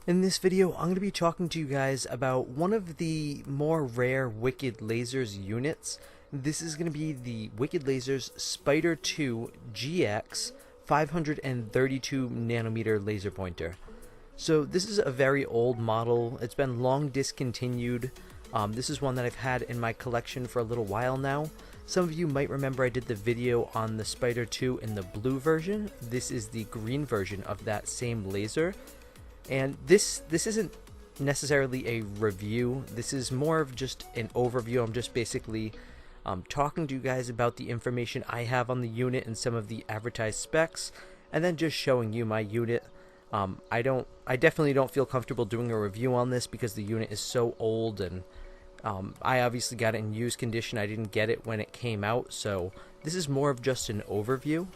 In this video, I'm going to be talking to you guys about one of the more rare Wicked Lasers units. This is going to be the Wicked Lasers Spider 2 GX 532 nanometer laser pointer. So this is a very old model. It's been long discontinued. This is one that I've had in my collection for a little while now. Some of you might remember I did the video on the Spider 2 in the blue version. This is the green version of that same laser. And this isn't necessarily a review. This is more of just an overview. I'm just basically talking to you guys about the information I have on the unit and some of the advertised specs, and then just showing you my unit. I definitely don't feel comfortable doing a review on this because the unit is so old, and I obviously got it in used condition. I didn't get it when it came out, so this is more of just an overview.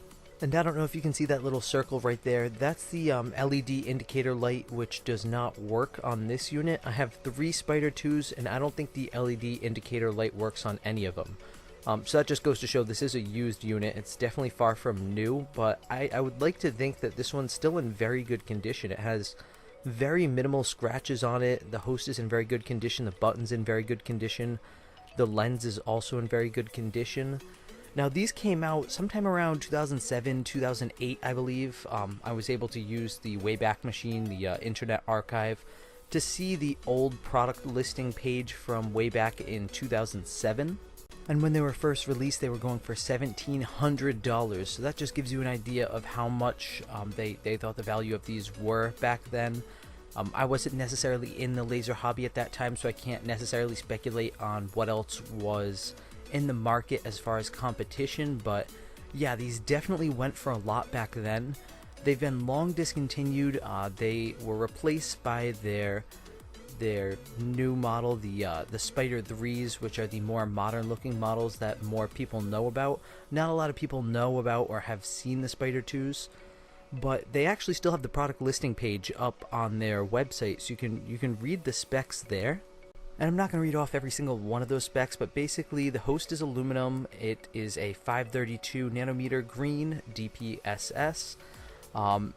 And I don't know if you can see that little circle right there. That's the LED indicator light, which does not work on this unit. I have 3 Spider 2s, and I don't think the LED indicator light works on any of them. So that just goes to show this is a used unit. It's definitely far from new, but I would like to think that this one's still in very good condition. It has very minimal scratches on it. The host is in very good condition. The button's in very good condition. The lens is also in very good condition. Now, these came out sometime around 2007, 2008, I believe. I was able to use the Wayback Machine, the Internet Archive, to see the old product listing page from way back in 2007. And when they were first released, they were going for $1,700. So that just gives you an idea of how much they thought the value of these were back then. I wasn't necessarily in the laser hobby at that time, so I can't necessarily speculate on what else was in the market as far as competition, but yeah, these definitely went for a lot back then. They've been long discontinued. They were replaced by their new model, the Spider 3s, which are the more modern looking models that more people know about. Not a lot of people know about or have seen the Spider 2s, but they actually still have the product listing page up on their website, so you can read the specs there. And I'm not going to read off every single one of those specs, but basically the host is aluminum. It is a 532 nanometer green DPSS.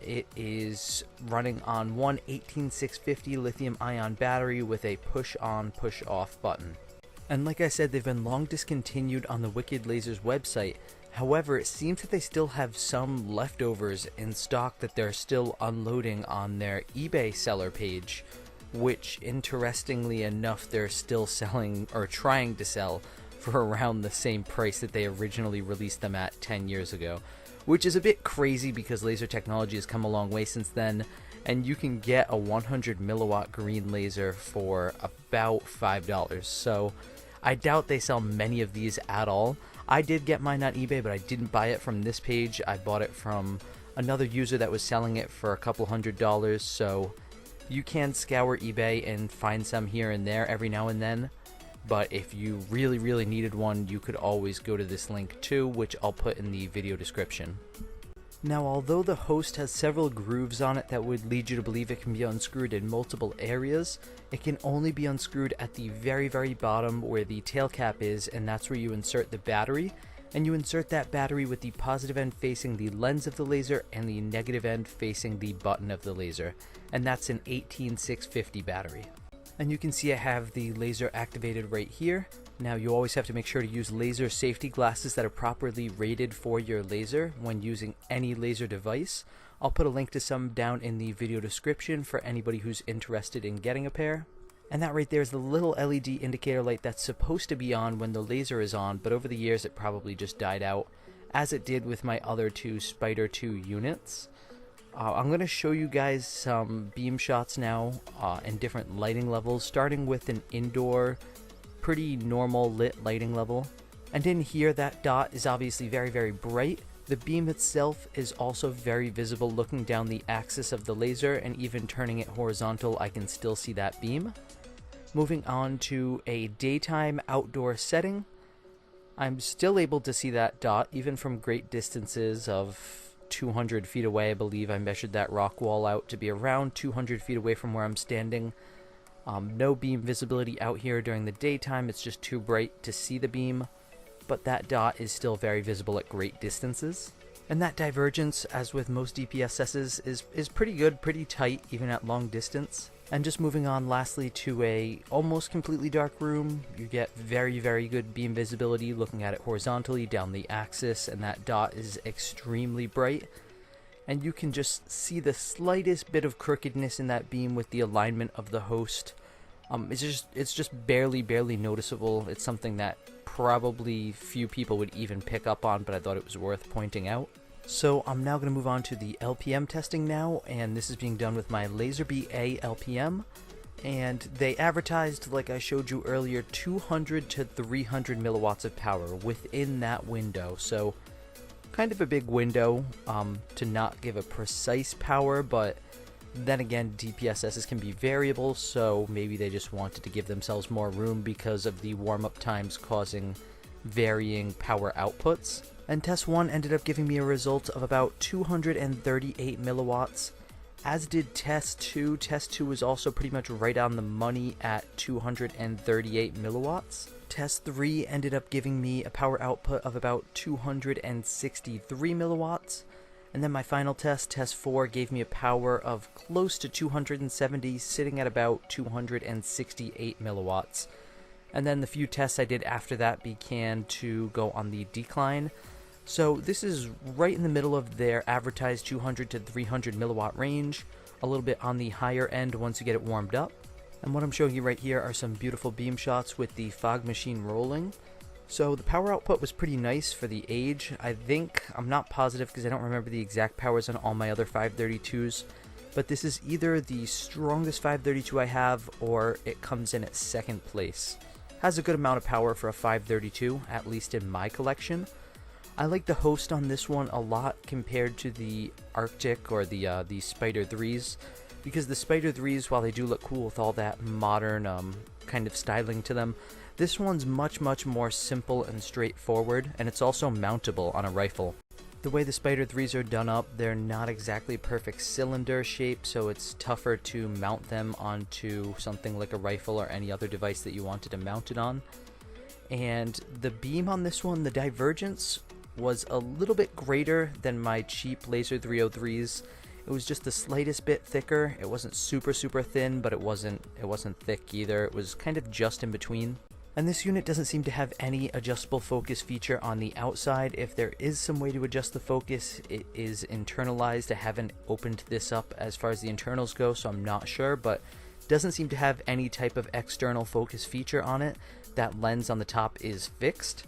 It is running on one 18650 lithium ion battery with a push on push off button. And like I said, they've been long discontinued on the Wicked Lasers website. However, it seems that they still have some leftovers in stock that they're still unloading on their eBay seller page, which interestingly enough they're still selling or trying to sell for around the same price that they originally released them at 10 years ago, which is a bit crazy because laser technology has come a long way since then, and you can get a 100 milliwatt green laser for about $5. So I doubt they sell many of these at all. I did get mine on eBay, but I didn't buy it from this page. I bought it from another user that was selling it for a couple $100s, so you can scour eBay and find some here and there every now and then, but if you really needed one, you could always go to this link too, which I'll put in the video description. Now, although the host has several grooves on it that would lead you to believe it can be unscrewed in multiple areas, it can only be unscrewed at the very bottom where the tail cap is, and that's where you insert the battery. And you insert that battery with the positive end facing the lens of the laser and the negative end facing the button of the laser. And that's an 18650 battery. And you can see I have the laser activated right here. Now, you always have to make sure to use laser safety glasses that are properly rated for your laser when using any laser device. I'll put a link to some down in the video description for anybody who's interested in getting a pair. And that right there is the little LED indicator light that's supposed to be on when the laser is on, but over the years it probably just died out, as it did with my other 2 Spider 2 units. I'm going to show you guys some beam shots now in different lighting levels, starting with an indoor, pretty normal lit lighting level. And in here, that dot is obviously very bright. The beam itself is also very visible looking down the axis of the laser, and even turning it horizontal, I can still see that beam. Moving on to a daytime outdoor setting, I'm still able to see that dot even from great distances of 200 feet away. I believe I measured that rock wall out to be around 200 feet away from where I'm standing. No beam visibility out here during the daytime, it's just too bright to see the beam, but that dot is still very visible at great distances. And that divergence, as with most DPSSs, is pretty good, pretty tight, even at long distance. And just moving on lastly to a almost completely dark room, you get very, very good beam visibility looking at it horizontally down the axis, and that dot is extremely bright. And you can just see the slightest bit of crookedness in that beam with the alignment of the host. It's just barely noticeable. It's something that probably few people would even pick up on, but I thought it was worth pointing out. So I'm now going to move on to the LPM testing now, and this is being done with my Lazerbee A LPM, and they advertised, like I showed you earlier, 200 to 300 milliwatts of power within that window. So kind of a big window to not give a precise power, but then again, DPSSs can be variable, so maybe they just wanted to give themselves more room because of the warm-up times causing varying power outputs. And test 1 ended up giving me a result of about 238 milliwatts, as did test 2. Test 2 was also pretty much right on the money at 238 milliwatts. Test 3 ended up giving me a power output of about 263 milliwatts. And then my final test, test 4, gave me a power of close to 270, sitting at about 268 milliwatts. And then the few tests I did after that began to go on the decline. So this is right in the middle of their advertised 200 to 300 milliwatt range, a little bit on the higher end once you get it warmed up. And what I'm showing you right here are some beautiful beam shots with the fog machine rolling. So the power output was pretty nice for the age. I think, I'm not positive because I don't remember the exact powers on all my other 532s, but this is either the strongest 532 I have or it comes in at second place. Has a good amount of power for a 532, at least in my collection. I like the host on this one a lot compared to the Arctic or the Spider 3s, because the Spider 3s, while they do look cool with all that modern kind of styling to them, this one's much more simple and straightforward, and it's also mountable on a rifle. The way the Spider 3s are done up, they're not exactly perfect cylinder shape, so it's tougher to mount them onto something like a rifle or any other device that you wanted to mount it on. And the beam on this one, the divergence was a little bit greater than my cheap Laser 303s. It was just the slightest bit thicker. It wasn't super thin, but it wasn't thick either. It was kind of just in between. And this unit doesn't seem to have any adjustable focus feature on the outside. If there is some way to adjust the focus, it is internalized. I haven't opened this up as far as the internals go, so I'm not sure, but doesn't seem to have any type of external focus feature on it. That lens on the top is fixed.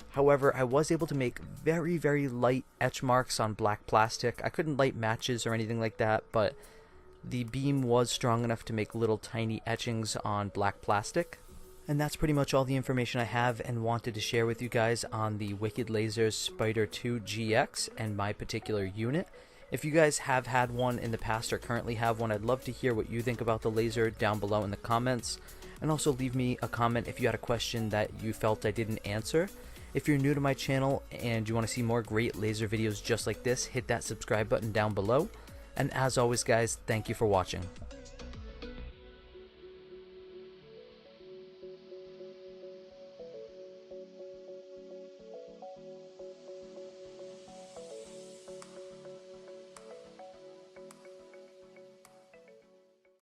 However, I was able to make very light etch marks on black plastic. I couldn't light matches or anything like that, but the beam was strong enough to make little tiny etchings on black plastic. And that's pretty much all the information I have and wanted to share with you guys on the Wicked Lasers Spider 2 GX and my particular unit. If you guys have had one in the past or currently have one, I'd love to hear what you think about the laser down below in the comments. And also leave me a comment if you had a question that you felt I didn't answer. If you're new to my channel and you want to see more great laser videos just like this, hit that subscribe button down below. And as always guys, thank you for watching.